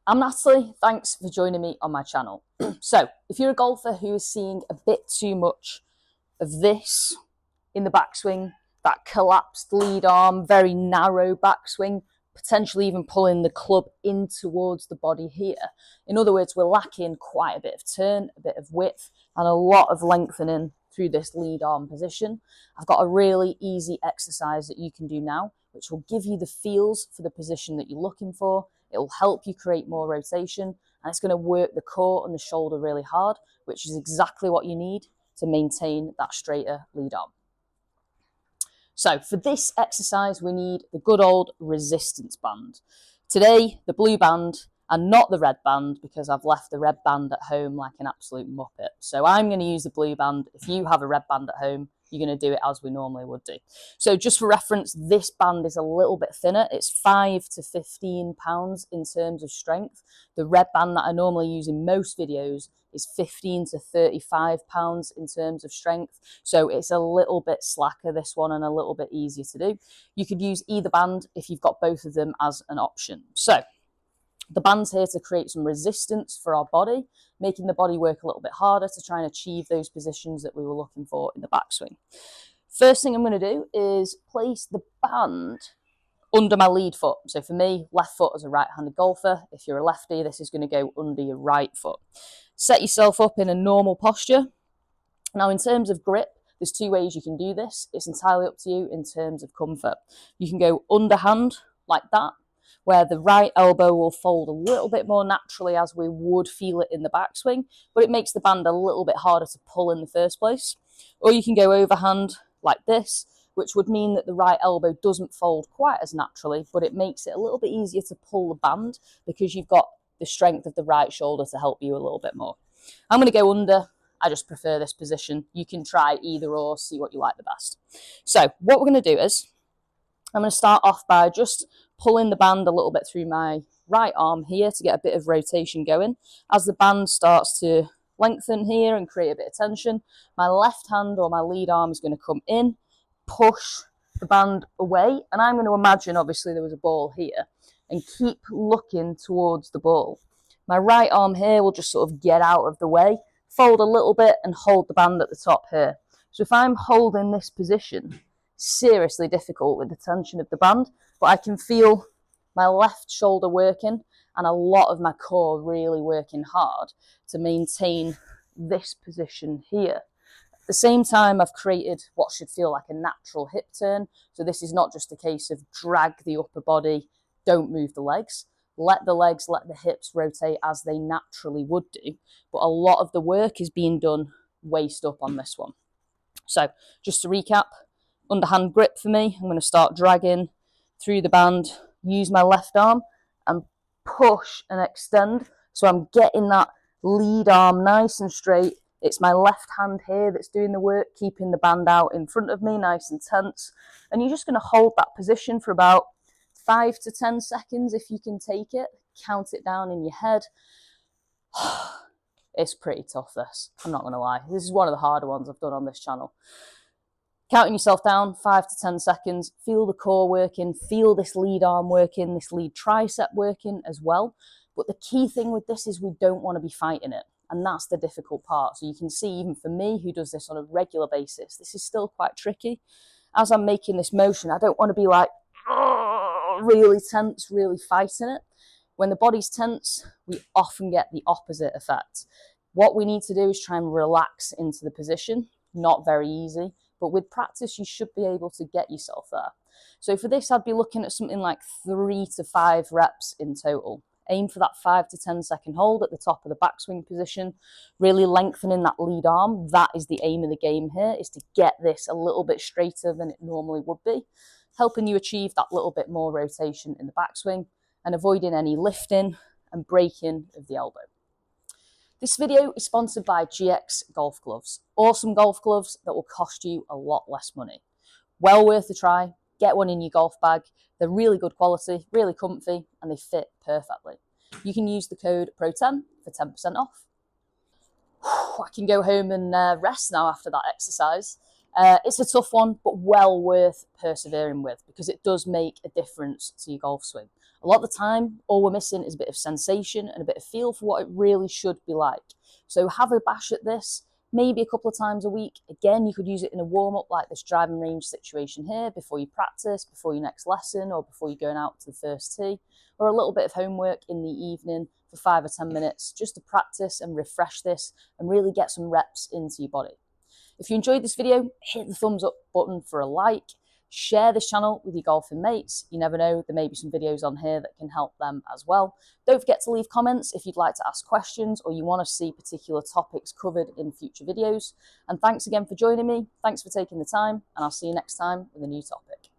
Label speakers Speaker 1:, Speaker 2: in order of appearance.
Speaker 1: I'm Natalie, thanks for joining me on my channel. So, if you're a golfer who is seeing a bit too much of this in the backswing, that collapsed lead arm, very narrow backswing, potentially even pulling the club in towards the body here. In other words, we're lacking quite a bit of turn, a bit of width, and a lot of lengthening through this lead arm position. I've got a really easy exercise that you can do now, which will give you the feels for the position that you're looking for. It will help you create more rotation, and it's going to work the core and the shoulder really hard, which is exactly what you need to maintain that straighter lead arm. So for this exercise, we need the good old resistance band. Today, the blue band and not the red band, because I've left the red band at home like an absolute muppet. So I'm going to use the blue band. If you have a red band at home, you're going to do it as we normally would do. So just for reference, this band is a little bit thinner. It's 5 to 15 pounds in terms of strength. The red band that I normally use in most videos is 15 to 35 pounds in terms of strength. So it's a little bit slacker, this one, and a little bit easier to do. You could use either band if you've got both of them as an option. So the band's here to create some resistance for our body, making the body work a little bit harder to try and achieve those positions that we were looking for in the backswing. First thing I'm going to do is place the band under my lead foot. So for me, left foot as a right-handed golfer. If you're a lefty, this is going to go under your right foot. Set yourself up in a normal posture. Now, in terms of grip, there's two ways you can do this. It's entirely up to you in terms of comfort. You can go underhand like that, where the right elbow will fold a little bit more naturally as we would feel it in the backswing, but it makes the band a little bit harder to pull in the first place. Or you can go overhand like this, which would mean that the right elbow doesn't fold quite as naturally, but it makes it a little bit easier to pull the band because you've got the strength of the right shoulder to help you a little bit more. I'm going to go under. I just prefer this position. You can try either or, see what you like the best. So what we're going to do is, I'm going to start off by just pulling the band a little bit through my right arm here to get a bit of rotation going. As the band starts to lengthen here and create a bit of tension, my left hand or my lead arm is going to come in, push the band away, and I'm going to imagine, obviously, there was a ball here, and keep looking towards the ball. My right arm here will just sort of get out of the way, fold a little bit, and hold the band at the top here. So if I'm holding this position, seriously difficult with the tension of the band, but I can feel my left shoulder working and a lot of my core really working hard to maintain this position here. At the same time, I've created what should feel like a natural hip turn. So this is not just a case of drag the upper body, don't move the legs. Let the legs, let the hips rotate as they naturally would do. But a lot of the work is being done waist up on this one. So just to recap, underhand grip for me. I'm going to start dragging through the band, use my left arm and push and extend. So I'm getting that lead arm nice and straight. It's my left hand here that's doing the work, keeping the band out in front of me, nice and tense. And you're just going to hold that position for about 5 to 10 seconds if you can take it. Count it down in your head. It's pretty tough, this. I'm not going to lie. This is one of the harder ones I've done on this channel. Counting yourself down, 5 to 10 seconds, feel the core working, feel this lead arm working, this lead tricep working as well. But the key thing with this is we don't want to be fighting it. And that's the difficult part. So you can see, even for me, who does this on a regular basis, this is still quite tricky. As I'm making this motion, I don't want to be like, really tense, really fighting it. When the body's tense, we often get the opposite effect. What we need to do is try and relax into the position. Not very easy. But with practice, you should be able to get yourself there. So for this, I'd be looking at something like 3 to 5 reps in total. Aim for that 5 to 10 second hold at the top of the backswing position, really lengthening that lead arm. That is the aim of the game here, is to get this a little bit straighter than it normally would be, helping you achieve that little bit more rotation in the backswing and avoiding any lifting and breaking of the elbow. This video is sponsored by GX golf gloves. Awesome golf gloves that will cost you a lot less money. Well worth a try. Get one in your golf bag. They're really good quality, really comfy, and they fit perfectly. You can use the code PRO10 for 10% off. I can go home and rest now after that exercise. It's a tough one, but well worth persevering with because it does make a difference to your golf swing. A lot of the time, all we're missing is a bit of sensation and a bit of feel for what it really should be like. So have a bash at this, maybe a couple of times a week. Again, you could use it in a warm-up like this driving range situation here, before you practice, before your next lesson, or before you're going out to the first tee, or a little bit of homework in the evening for 5 or 10 minutes, just to practice and refresh this and really get some reps into your body. If you enjoyed this video, hit the thumbs up button for a like. Share this channel with your golfing mates. You never know, there may be some videos on here that can help them as well. Don't forget to leave comments if you'd like to ask questions or you want to see particular topics covered in future videos. And thanks again for joining me. Thanks for taking the time, and I'll see you next time with a new topic.